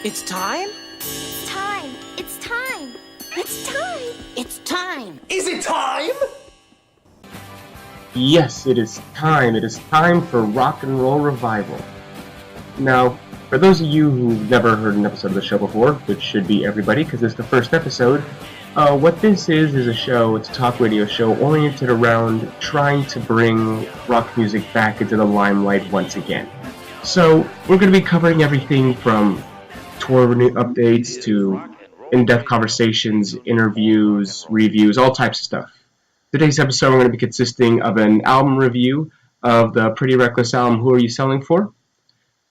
It's time? It's time! It's time! It's time! It's time! Is it time? Yes, it is time. It is time for Rock and Roll Revival. Now, for those of you who've never heard an episode of the show before, which should be everybody because it's the first episode, what this is a show, it's a talk radio show oriented around trying to bring rock music back into the limelight once again. So, we're going to be covering everything from tour updates to in-depth conversations, interviews, reviews, all types of stuff. Today's episode we're going to be consisting of an album review of the Pretty Reckless album, Who Are You Selling For?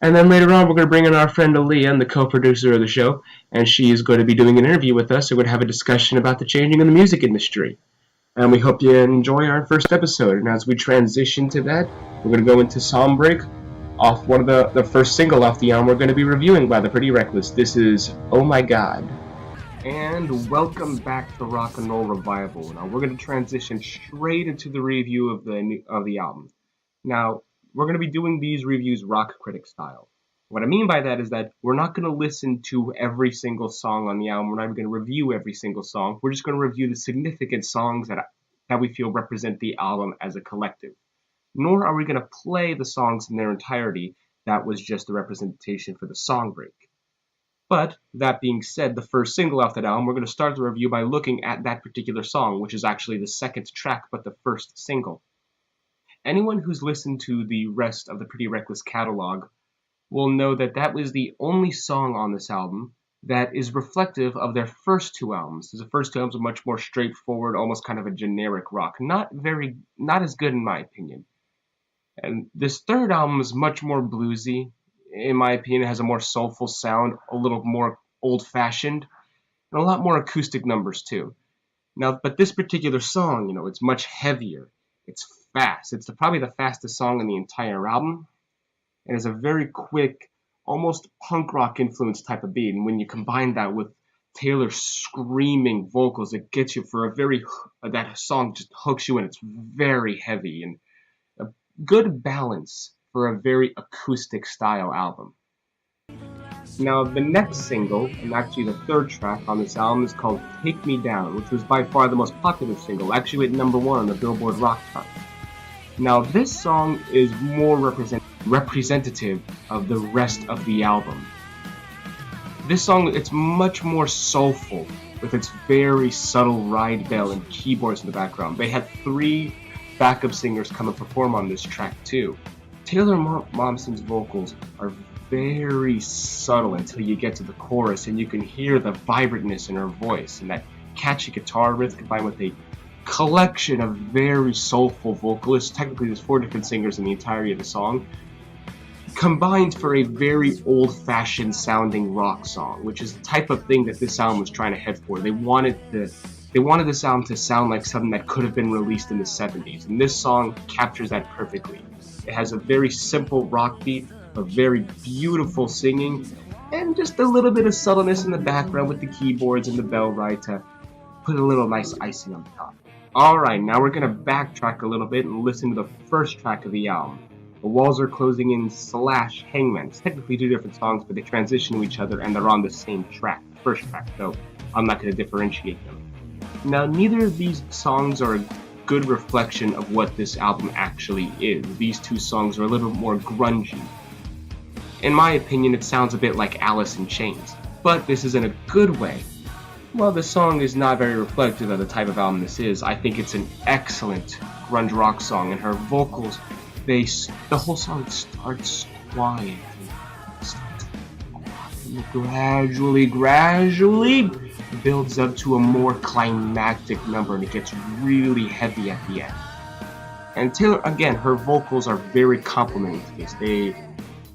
And then later on we're going to bring in our friend Aaliyah, the co-producer of the show, and she is going to be doing an interview with us. We're going to have a discussion about the changing of the music industry. And we hope you enjoy our first episode. And as we transition to that, we're going to go into Song Break off one of the first single off the album we're going to be reviewing by the Pretty Reckless. This is Oh My God. And welcome back to Rock and Roll Revival. Now we're going to transition straight into the review of the album. Now we're going to be doing these reviews rock critic style. What I mean by that is that we're not going to listen to every single song on the album. We're not even going to review every single song. We're just going to review the significant songs that we feel represent the album as a collective. Nor are we going to play the songs in their entirety. That was just the representation for the song break. But, that being said, the first single off that album, we're going to start the review by looking at that particular song, which is actually the second track, but the first single. Anyone who's listened to the rest of the Pretty Reckless catalog will know that that was the only song on this album that is reflective of their first two albums. The first two albums are much more straightforward, almost kind of a generic rock. Not as good in my opinion. And this third album is much more bluesy. In my opinion, it has a more soulful sound, a little more old-fashioned, and a lot more acoustic numbers too. Now, but this particular song, it's much heavier. It's fast. It's probably the fastest song on the entire album. And it's a very quick, almost punk rock influence type of beat. And when you combine that with Taylor's screaming vocals, it gets you for that song just hooks you in. It's very heavy and a good balance for a very acoustic style album. Now the next single, and actually the third track on this album, is called Take Me Down, which was by far the most popular single, actually at number 1 on the Billboard Rock chart. Now this song is more representative of the rest of the album. This song, it's much more soulful with its very subtle ride bell and keyboards in the background. They had 3 backup singers come and perform on this track too. Taylor Momsen's vocals are very subtle until you get to the chorus and you can hear the vibrantness in her voice and that catchy guitar riff combined with a collection of very soulful vocalists. Technically there's 4 different singers in the entirety of the song, combined for a very old-fashioned sounding rock song, which is the type of thing that this album was trying to head for. They wanted this album to sound like something that could have been released in the 70s, and this song captures that perfectly. It has a very simple rock beat, a very beautiful singing, and just a little bit of subtleness in the background with the keyboards and the bell ride to put a little nice icing on the top. Alright, now we're going to backtrack a little bit and listen to the first track of the album. The Walls Are Closing In / Hangman. It's technically 2 different songs, but they transition to each other and they're on the same track, the first track, so I'm not going to differentiate them. Now, neither of these songs are a good reflection of what this album actually is. These 2 songs are a little bit more grungy. In my opinion, it sounds a bit like Alice in Chains, but this is in a good way. While the song is not very reflective of the type of album this is, I think it's an excellent grunge rock song, and her vocals, the whole song starts quiet, and gradually builds up to a more climactic number, and it gets really heavy at the end. And Taylor, again, her vocals are very complimenting to this. They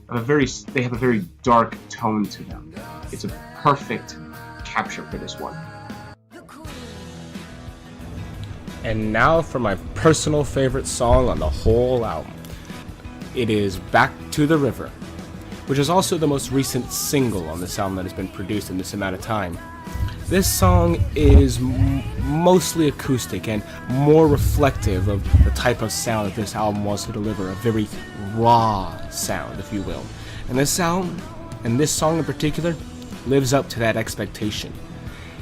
have a very dark tone to them. It's a perfect capture for this one. And now for my personal favorite song on the whole album. It is Back to the River, which is also the most recent single on this album that has been produced in this amount of time. This song is mostly acoustic and more reflective of the type of sound that this album wants to deliver, a very raw sound, if you will. And this song in particular lives up to that expectation.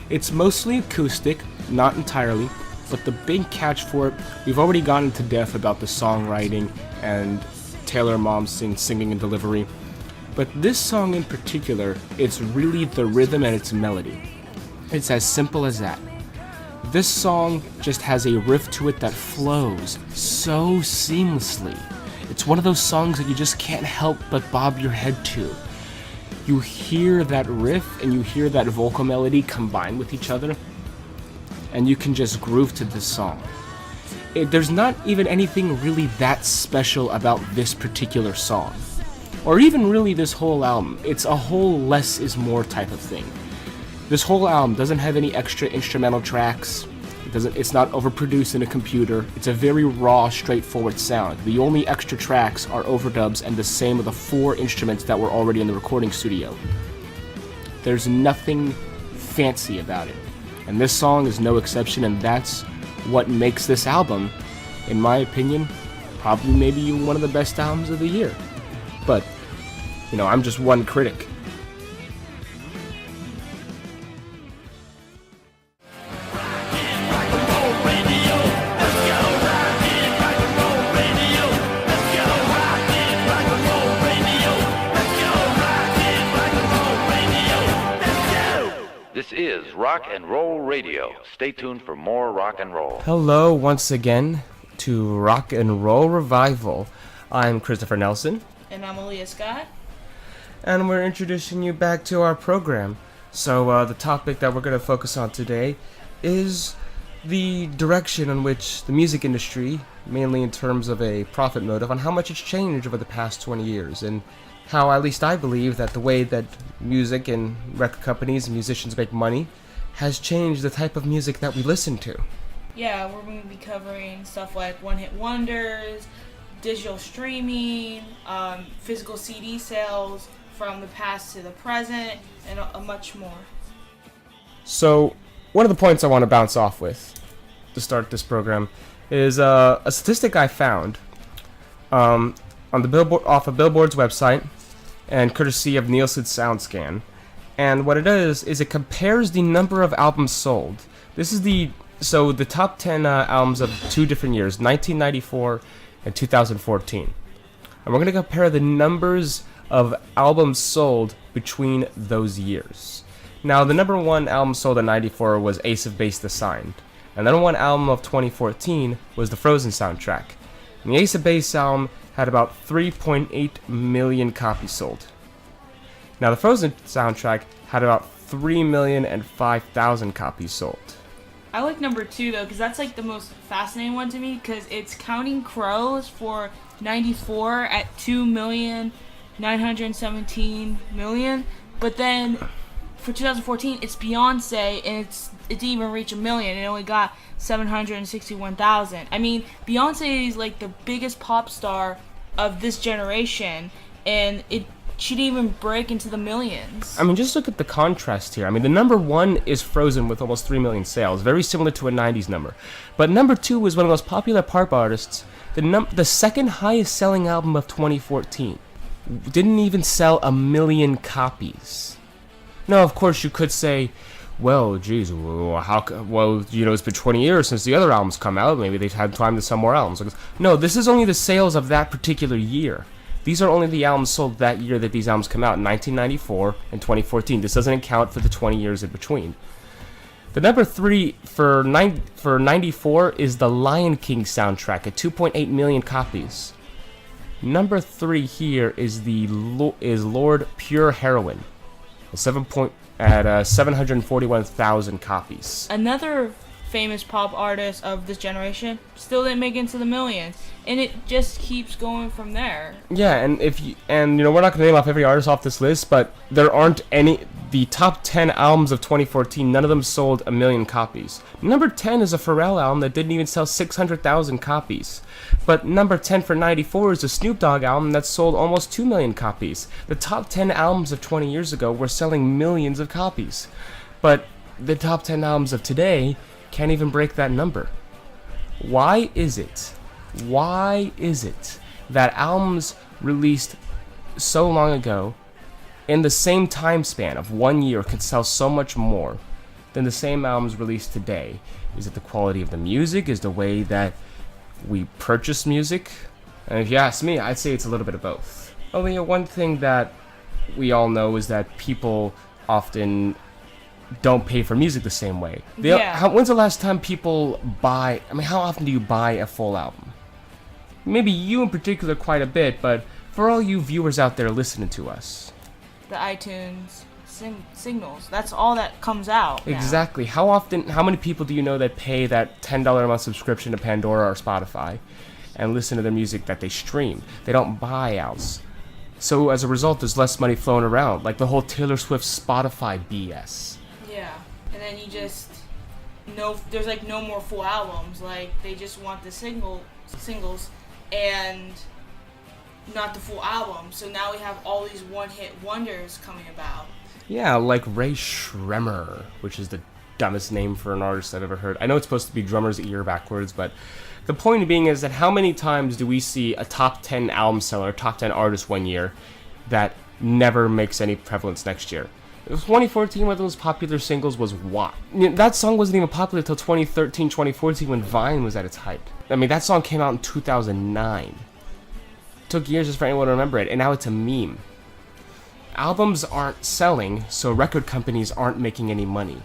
It's mostly acoustic, not entirely, but the big catch for it, we've already gone into depth about the songwriting and Taylor Momsen's singing and delivery, but this song in particular, it's really the rhythm and its melody. It's as simple as that. This song just has a riff to it that flows so seamlessly. It's one of those songs that you just can't help but bob your head to. You hear that riff and you hear that vocal melody combined with each other, and you can just groove to this song. There's not even anything really that special about this particular song, or even really this whole album. It's a whole less is more type of thing. This whole album doesn't have any extra instrumental tracks. It's not overproduced in a computer. It's a very raw, straightforward sound. The only extra tracks are overdubs and the same of the 4 instruments that were already in the recording studio. There's nothing fancy about it. And this song is no exception, and that's what makes this album, in my opinion, probably maybe one of the best albums of the year. But, I'm just one critic. This is Rock and Roll Radio. Stay tuned for more rock and roll. Hello once again to Rock and Roll Revival. I'm Christopher Nelson. And I'm Aaliyah Scott. And we're introducing you back to our program. So the topic that we're going to focus on today is the direction in which the music industry, mainly in terms of a profit motive, on how much it's changed over the past 20 years, and how, at least I believe, that the way that music and record companies and musicians make money has changed the type of music that we listen to. Yeah, we're going to be covering stuff like one-hit wonders, digital streaming, physical CD sales from the past to the present, and much more. So, one of the points I want to bounce off with to start this program is a statistic I found on the Billboard, off of Billboard's website, and courtesy of Nielsen SoundScan. And what it does is it compares the number of albums sold. This is the top 10 albums of 2 different years, 1994 and 2014. And we're going to compare the numbers of albums sold between those years. Now, the number 1 album sold in 94 was Ace of Base: The Signed. And the number 1 album of 2014 was the Frozen soundtrack. And the Ace of Base album had about 3.8 million copies sold. Now, the Frozen soundtrack had about 3,005,000 copies sold. I like number 2, though, because that's like the most fascinating one to me, because it's Counting Crows for 94 at 2,917,000,000, but then for 2014, it's Beyonce, and it didn't even reach 1 million. It only got 761,000. I mean, Beyonce is like the biggest pop star of this generation, and she didn't even break into the millions. I mean, just look at the contrast here. I mean, the number 1 is Frozen with almost 3 million sales, very similar to a 90s number. But number 2 was one of the most popular pop artists, the second highest selling album of 2014. Didn't even sell 1 million copies. Now, of course, you could say, well, geez, it's been 20 years since the other albums come out. Maybe they've had time to sell more albums. No, this is only the sales of that particular year. These are only the albums sold that year that these albums come out, in 1994 and 2014. This doesn't account for the 20 years in between. The number 3 for 94 is the Lion King soundtrack at 2.8 million copies. Number 3 here is Lord Pure Heroin at 741,000 copies. Another famous pop artist of this generation still didn't make it into the millions, and it just keeps going from there. Yeah, and we're not going to name off every artist off this list, but there aren't any. The top 10 albums of 2014, none of them sold 1 million copies. Number 10 is a Pharrell album that didn't even sell 600,000 copies. But number 10 for 94 is a Snoop Dogg album that sold almost 2 million copies. The top 10 albums of 20 years ago were selling millions of copies. But the top 10 albums of today can't even break that number. Why is it that albums released so long ago in the same time span of 1 year could sell so much more than the same albums released today? Is it the quality of the music? Is the way that we purchase music? And if you ask me, I'd say it's a little bit of both. Only one thing that we all know is that people often don't pay for music the same way. When's the last time people buy... I mean, how often do you buy a full album? Maybe you in particular quite a bit, but for all you viewers out there listening to us... The iTunes signals. That's all that comes out now. Exactly. How many people do you know that pay that $10 a month subscription to Pandora or Spotify and listen to their music that they stream? They don't buy albums. So as a result, there's less money flowing around, like the whole Taylor Swift Spotify BS. Yeah, and then you just there's like no more full albums. Like they just want the singles and not the full album. So now we have all these one-hit wonders coming about. Yeah, like Ray Shremmer, which is the dumbest name for an artist I've ever heard. I know it's supposed to be drummer's ear backwards, but the point being is that how many times do we see a top 10 album seller, top 10 artist 1 year that never makes any prevalence next year? It was 2014, one of those popular singles was What? That song wasn't even popular until 2013, 2014 when Vine was at its height. I mean, that song came out in 2009. It took years just for anyone to remember it, and now it's a meme. Albums aren't selling, so record companies aren't making any money.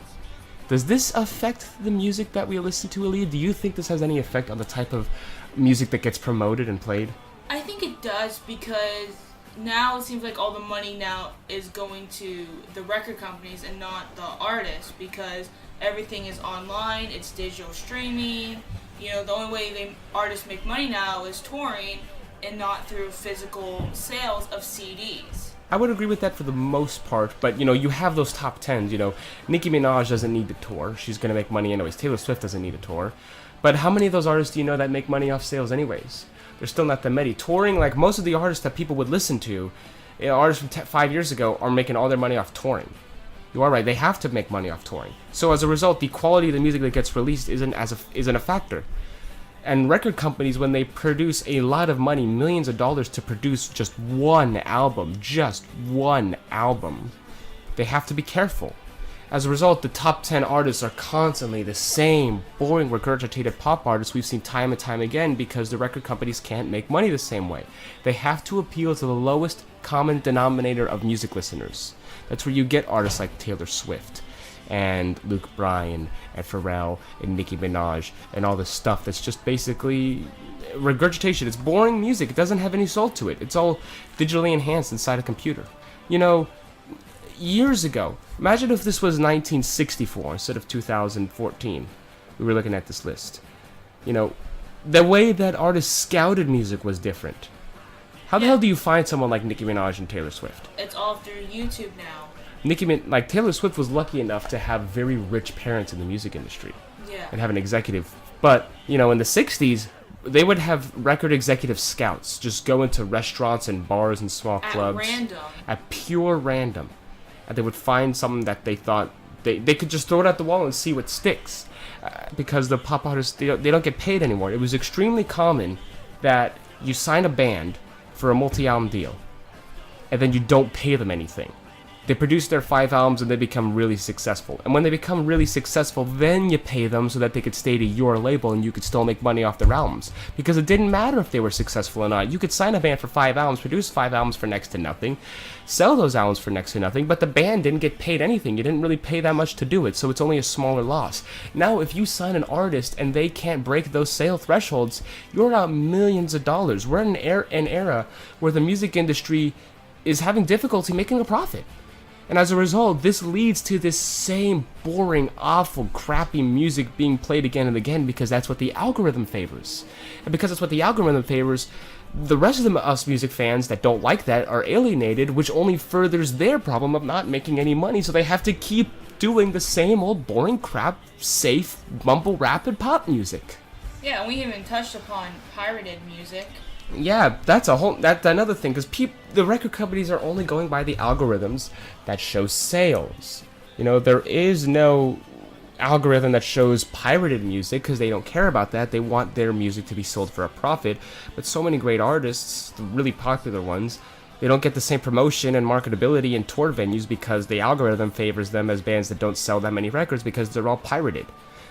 Does this affect the music that we listen to, Aaliyah? Do you think this has any effect on the type of music that gets promoted and played? I think it does, because now it seems like all the money now is going to the record companies and not the artists, because everything is online, it's digital streaming. You know, the only way artists make money now is touring and not through physical sales of CDs. I would agree with that for the most part, but, you have those top 10s, Nicki Minaj doesn't need to tour. She's going to make money anyways. Taylor Swift doesn't need a tour. But how many of those artists do you know that make money off sales anyways? There's still not that many. Touring, like most of the artists that people would listen to, artists from 5 years ago are making all their money off touring. You are right, they have to make money off touring. So as a result, the quality of the music that gets released isn't a factor. And record companies, when they produce a lot of money, millions of dollars to produce just one album, they have to be careful. As a result, the top 10 artists are constantly the same boring, regurgitated pop artists we've seen time and time again because the record companies can't make money the same way. They have to appeal to the lowest common denominator of music listeners. That's where you get artists like Taylor Swift and Luke Bryan and Pharrell and Nicki Minaj and all this stuff that's just basically regurgitation. It's boring music. It doesn't have any soul to it. It's all digitally enhanced inside a computer. Years ago, imagine if this was 1964 instead of 2014. We were looking at this list. The way that artists scouted music was different. How the hell do you find someone like Nicki Minaj and Taylor Swift? It's all through YouTube now. Taylor Swift was lucky enough to have very rich parents in the music industry. Yeah. And have an executive. But, in the 60s, they would have record executive scouts just go into restaurants and bars and small clubs. At random. At pure random. And they would find something that they thought they could just throw it at the wall and see what sticks. Because the pop artists, they don't get paid anymore. It was extremely common that you sign a band for a multi-album deal, and then you don't pay them anything. They produce their 5 albums and they become really successful. And when they become really successful, then you pay them so that they could stay to your label and you could still make money off their albums. Because it didn't matter if they were successful or not. You could sign a band for 5 albums, produce 5 albums for next to nothing, sell those albums for next to nothing, but the band didn't get paid anything. You didn't really pay that much to do it, so it's only a smaller loss. Now, if you sign an artist and they can't break those sale thresholds, you're out millions of dollars. We're in an era where the music industry is having difficulty making a profit. And as a result, this leads to this same boring, awful, crappy music being played again and again because that's what the algorithm favors. And because that's what the algorithm favors, the rest of us music fans that don't like that are alienated, which only furthers their problem of not making any money, so they have to keep doing the same old boring crap, safe, mumble rap and pop music. Yeah, and we even touched upon pirated music. Yeah, that's another thing, because the record companies are only going by the algorithms that show sales. There is no algorithm that shows pirated music, because they don't care about that. They want their music to be sold for a profit. But so many great artists, the really popular ones, They don't get the same promotion and marketability in tour venues because the algorithm favors them as bands that don't sell that many records because they're all pirated.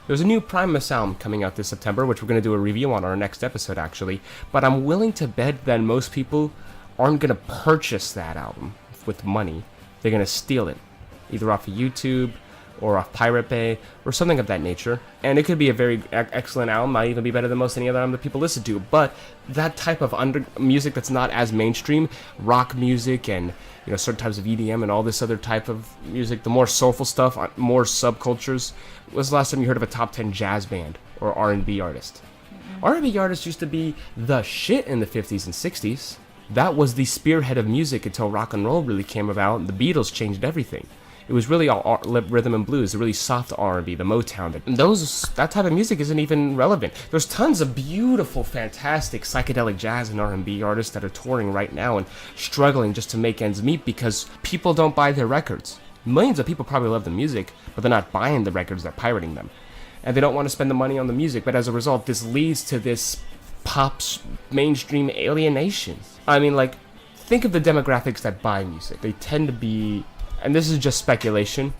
There's a new Primus album coming out this September, which we're going to do a review on our next episode, actually. But I'm willing to bet that most people aren't going to purchase that album with money. They're going to steal it, either off of YouTube or off Pirate Bay or something of that nature. And it could be a very excellent album, might even be better than most any other album that people listen to. But that type of music that's not as mainstream, rock music and certain types of EDM and all this other type of music, the more soulful stuff, more subcultures. When was the last time you heard of a top 10 jazz band or R&B artist? R&B artists used to be the shit in the 50s and 60s. That was the spearhead of music until rock and roll really came about. The Beatles changed everything. It was really all rhythm and blues, the really soft R&B, the Motown. That type of music isn't even relevant. There's tons of beautiful, fantastic psychedelic jazz and R&B artists that are touring right now and struggling just to make ends meet because people don't buy their records. Millions of people probably love the music, but they're not buying the records, they're pirating them. And they don't want to spend the money on the music, but as a result, this leads to this pop's mainstream alienation. I mean, think of the demographics that buy music. They tend to be, and this is just speculation,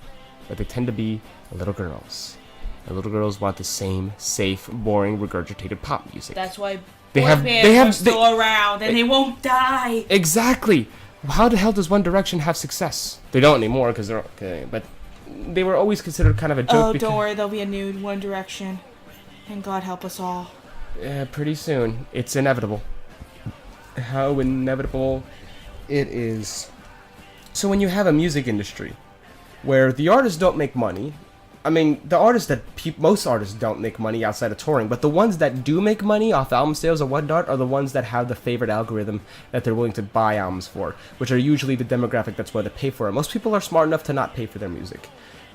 but they tend to be little girls. And little girls want the same safe, boring, regurgitated pop music. That's why they boy have bands are still around and they won't die. Exactly. How the hell does One Direction have success? They don't anymore because they're okay, but they were always considered kind of a joke. Oh, don't worry, there'll be a new One Direction, and God help us all. Yeah, pretty soon. It's inevitable. How inevitable it is. So when you have a music industry where the artists don't make money, I mean, the artists that most artists don't make money outside of touring, but the ones that do make money off album sales and whatnot are the ones that have the favorite algorithm that they're willing to buy albums for, which are usually the demographic that's willing to pay for it. Most people are smart enough to not pay for their music.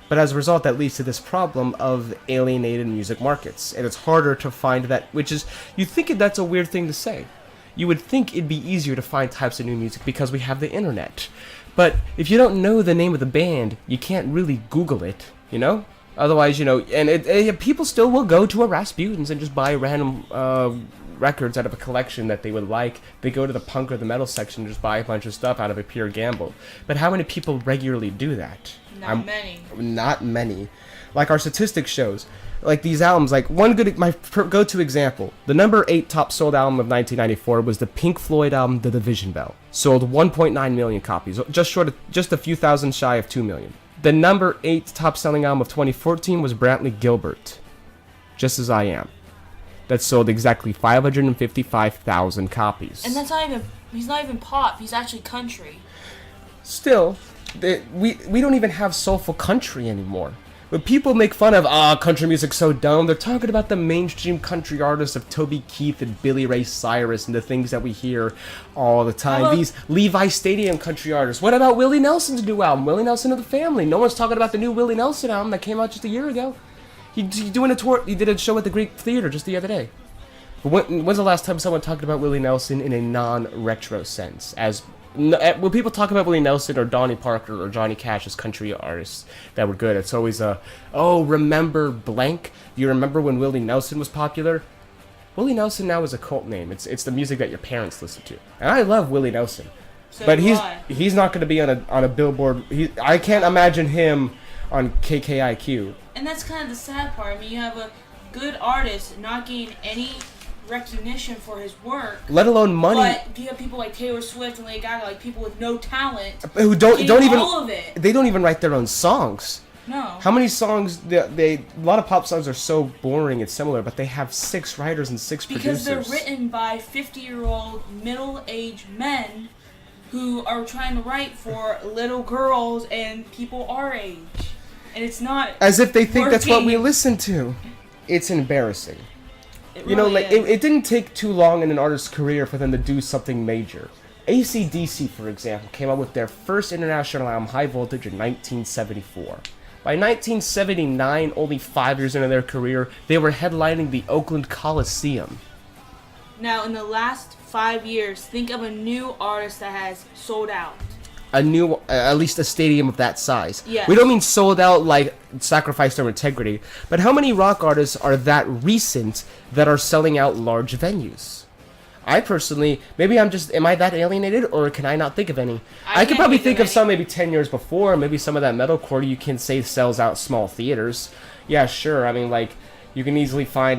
But as a result, that leads to this problem of alienated music markets. And it's harder to find that, which is, you think that's a weird thing to say. You would think it'd be easier to find types of new music because we have the internet. But if you don't know the name of the band, you can't really Google it, Otherwise, and people still will go to a Rasputin's and just buy random records out of a collection that they would like. They go to the punk or the metal section and just buy a bunch of stuff out of a pure gamble. But how many people regularly do that? Not many. Like our statistics shows, like these albums, like my go-to example, the number 8 top sold album of 1994 was the Pink Floyd album, The Division Bell. Sold 1.9 million copies, just a few thousand shy of 2 million. The number 8 top-selling album of 2014 was Brantley Gilbert, Just As I Am. That sold exactly 555,000 copies. And he's not even pop, he's actually country. Still, we don't even have soulful country anymore. When people make fun of, country music's so dumb, they're talking about the mainstream country artists of Toby Keith and Billy Ray Cyrus and the things that we hear all the time. These Levi Stadium country artists. What about Willie Nelson's new album, Willie Nelson of the Family? No one's talking about the new Willie Nelson album that came out just a year ago. He's doing a tour. He did a show at the Greek Theater just the other day. But when's the last time someone talked about Willie Nelson in a non-retro sense? When people talk about Willie Nelson or Donnie Parker or Johnny Cash as country artists that were good, it's always remember blank? You remember when Willie Nelson was popular? Willie Nelson now is a cult name. It's the music that your parents listen to. And I love Willie Nelson. But he's not going to be on a billboard. I can't imagine him on KKIQ. And that's kind of the sad part. I mean, you have a good artist not getting any recognition for his work, let alone money. But you have people like Taylor Swift and Lady Gaga, like people with no talent, who don't even all of it. They don't even write their own songs. No. How many songs? A lot of pop songs are so boring and similar, but they have 6 writers and 6 producers. Because they're written by 50-year-old middle-aged men who are trying to write for little girls and people our age, and it's not as if they think working. That's what we listen to. It's embarrassing. It really it didn't take too long in an artist's career for them to do something major. AC/DC, for example, came out with their first international album, High Voltage, in 1974. By 1979, only 5 years into their career, they were headlining the Oakland Coliseum. Now, in the last 5 years, think of a new artist that has sold out. At least a stadium of that size. Yes. We don't mean sold out like sacrificed their integrity, but how many rock artists are that recent that are selling out large venues? I personally, maybe am I that alienated, or can I not think of any? I could can't probably think think of of some maybe 10 years before, maybe some of that metalcore you can say sells out small theaters. Yeah, sure. I mean, like, you can easily find,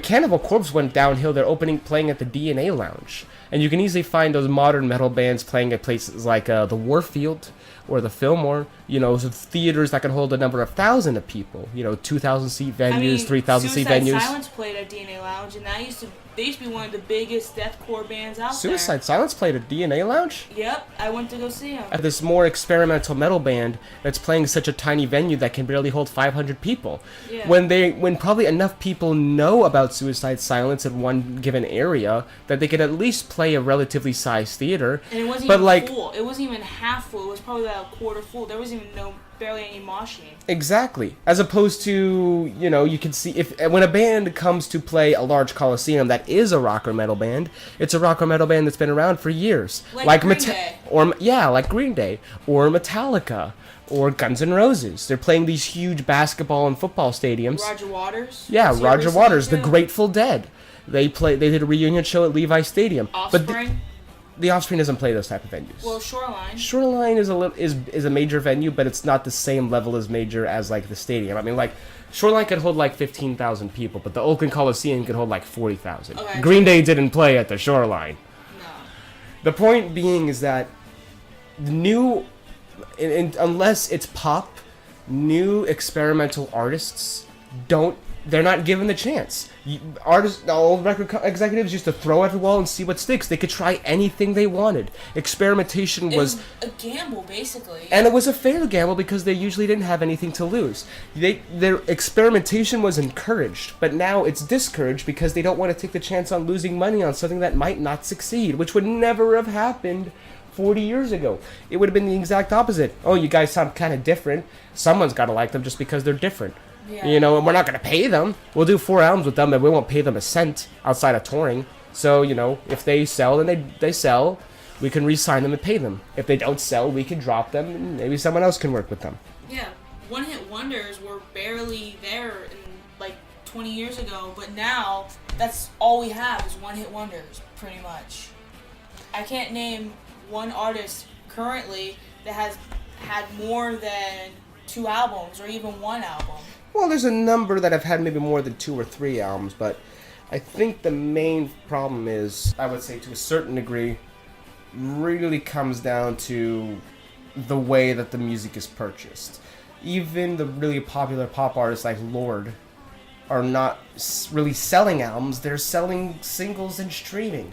Cannibal Corpse went downhill. They're playing at the DNA Lounge. And you can easily find those modern metal bands playing at places like the Warfield or the Fillmore, so theaters that can hold a number of thousands of people, 2,000 seat venues, 3,000 seat venues. Suicide Silence played at DNA Lounge, and they used to be one of the biggest deathcore bands out there. Suicide Silence played at DNA Lounge? Yep, I went to go see them. At this more experimental metal band that's playing such a tiny venue that can barely hold 500 people. Yeah. When probably enough people know about Suicide Silence in one given area that they could at least play a relatively sized theater. And it wasn't even full. It wasn't even half full. It was probably about a quarter full. There wasn't even barely any moshing. Exactly. As opposed to, you can see when a band comes to play a large coliseum that is a rock or metal band, it's a rock or metal band that's been around for years. Like Green Day. Like Green Day or Metallica or Guns N' Roses. They're playing these huge basketball and football stadiums. Roger Waters. Yeah, Roger Waters, the Grateful Dead. They did a reunion show at Levi Stadium. Offspring. The Offspring doesn't play those type of venues. Well, Shoreline. Shoreline is a major venue, but it's not the same level as major as like the stadium. I mean, like Shoreline could hold like 15,000 people, but the Oakland Coliseum could hold like 40,000. Okay, Green Day didn't play at the Shoreline. No. The point being is that unless it's pop, new experimental artists they're not given the chance. Old record executives used to throw at the wall and see what sticks. They could try anything they wanted. Experimentation was a gamble, basically. And it was a fair gamble because they usually didn't have anything to lose. Their experimentation was encouraged, but now it's discouraged because they don't want to take the chance on losing money on something that might not succeed, which would never have happened 40 years ago. It would have been the exact opposite. Oh, you guys sound kind of different. Someone's got to like them just because they're different. Yeah. And we're not going to pay them. We'll do 4 albums with them, and we won't pay them a cent outside of touring. So, if they sell, then they sell. We can re-sign them and pay them. If they don't sell, we can drop them, and maybe someone else can work with them. Yeah, one-hit wonders were barely there in, 20 years ago, but now that's all we have is one-hit wonders, pretty much. I can't name one artist currently that has had more than 2 albums or even 1 album. Well, there's a number that have had maybe more than 2 or 3 albums, but I think the main problem is, I would say to a certain degree, really comes down to the way that the music is purchased. Even the really popular pop artists like Lorde are not really selling albums, they're selling singles and streaming.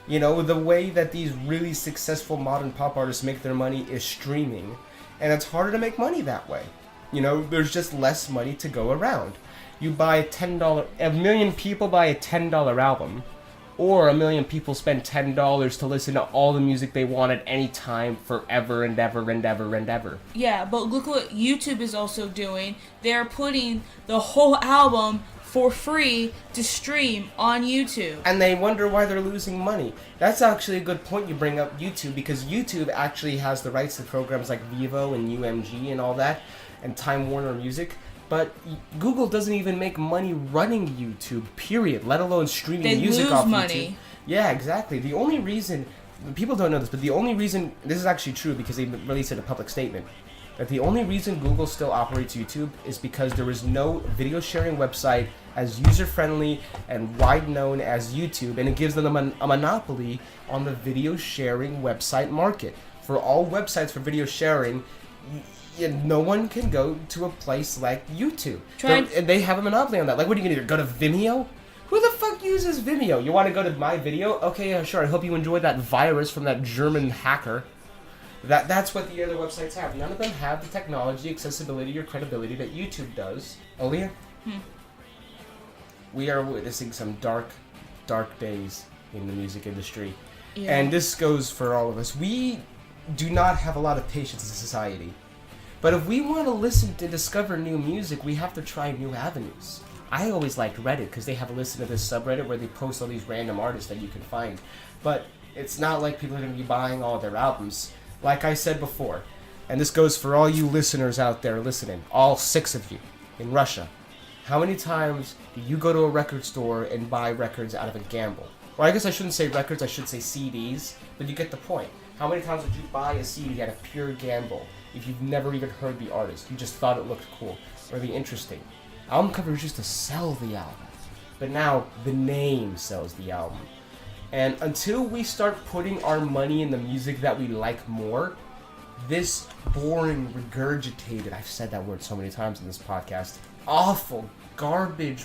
The way that these really successful modern pop artists make their money is streaming, and it's harder to make money that way. There's just less money to go around. You buy a million people buy a $10 album, or a million people spend $10 to listen to all the music they want at any time, forever and ever and ever and ever. Yeah, but look what YouTube is also doing. They're putting the whole album for free to stream on YouTube. And they wonder why they're losing money. That's actually a good point you bring up YouTube, because YouTube actually has the rights to programs like Vivo and UMG and all that, and Time Warner Music, but Google doesn't even make money running YouTube, period, let alone streaming music off money. YouTube. Yeah, exactly. The only reason, people don't know this, but the only reason, this is actually true because they released it in a public statement, that the only reason Google still operates YouTube is because there is no video sharing website as user-friendly and wide-known as YouTube, and it gives them a monopoly on the video sharing website market. For all websites for video sharing, no one can go to a place like YouTube. And they have a monopoly on that. Like, what are you going to do? Go to Vimeo? Who the fuck uses Vimeo? You want to go to My Video? Okay, yeah, sure. I hope you enjoyed that virus from that German hacker. That's what the other websites have. None of them have the technology, accessibility, or credibility that YouTube does. Aaliyah? We are witnessing some dark, dark days in the music industry. Yeah. And this goes for all of us. We do not have a lot of patience as a society. But if we want to listen to discover new music, we have to try new avenues. I always liked Reddit because they have a listen to this subreddit where they post all these random artists that you can find. But it's not like people are going to be buying all their albums. Like I said before, and this goes for all you listeners out there listening, all 6 of you in Russia. How many times do you go to a record store and buy records out of a gamble? Well, I guess I shouldn't say records, I should say CDs, but you get the point. How many times would you buy a CD at a pure gamble if you've never even heard the artist? You just thought it looked cool or be interesting. Album covers used to sell the album, but now the name sells the album. And until we start putting our money in the music that we like more, this boring, regurgitated, I've said that word so many times in this podcast, awful, garbage,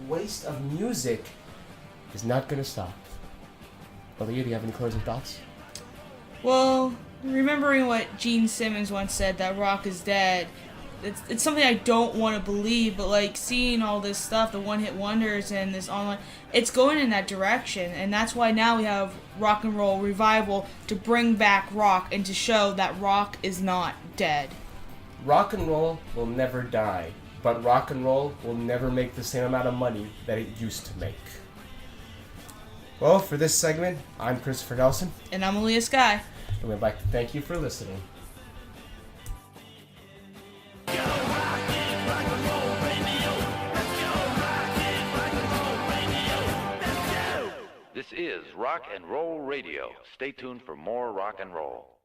waste of music is not going to stop. Aaliyah, do you have any closing thoughts? Well, remembering what Gene Simmons once said, that rock is dead, it's something I don't want to believe, but like seeing all this stuff, the one-hit wonders and this online, it's going in that direction, and that's why now we have rock and roll revival to bring back rock and to show that rock is not dead. Rock and roll will never die, but rock and roll will never make the same amount of money that it used to make. Well, for this segment, I'm Christopher Nelson. And I'm Aaliyah Sky. And we'd like to thank you for listening. This is Rock and Roll Radio. Stay tuned for more rock and roll.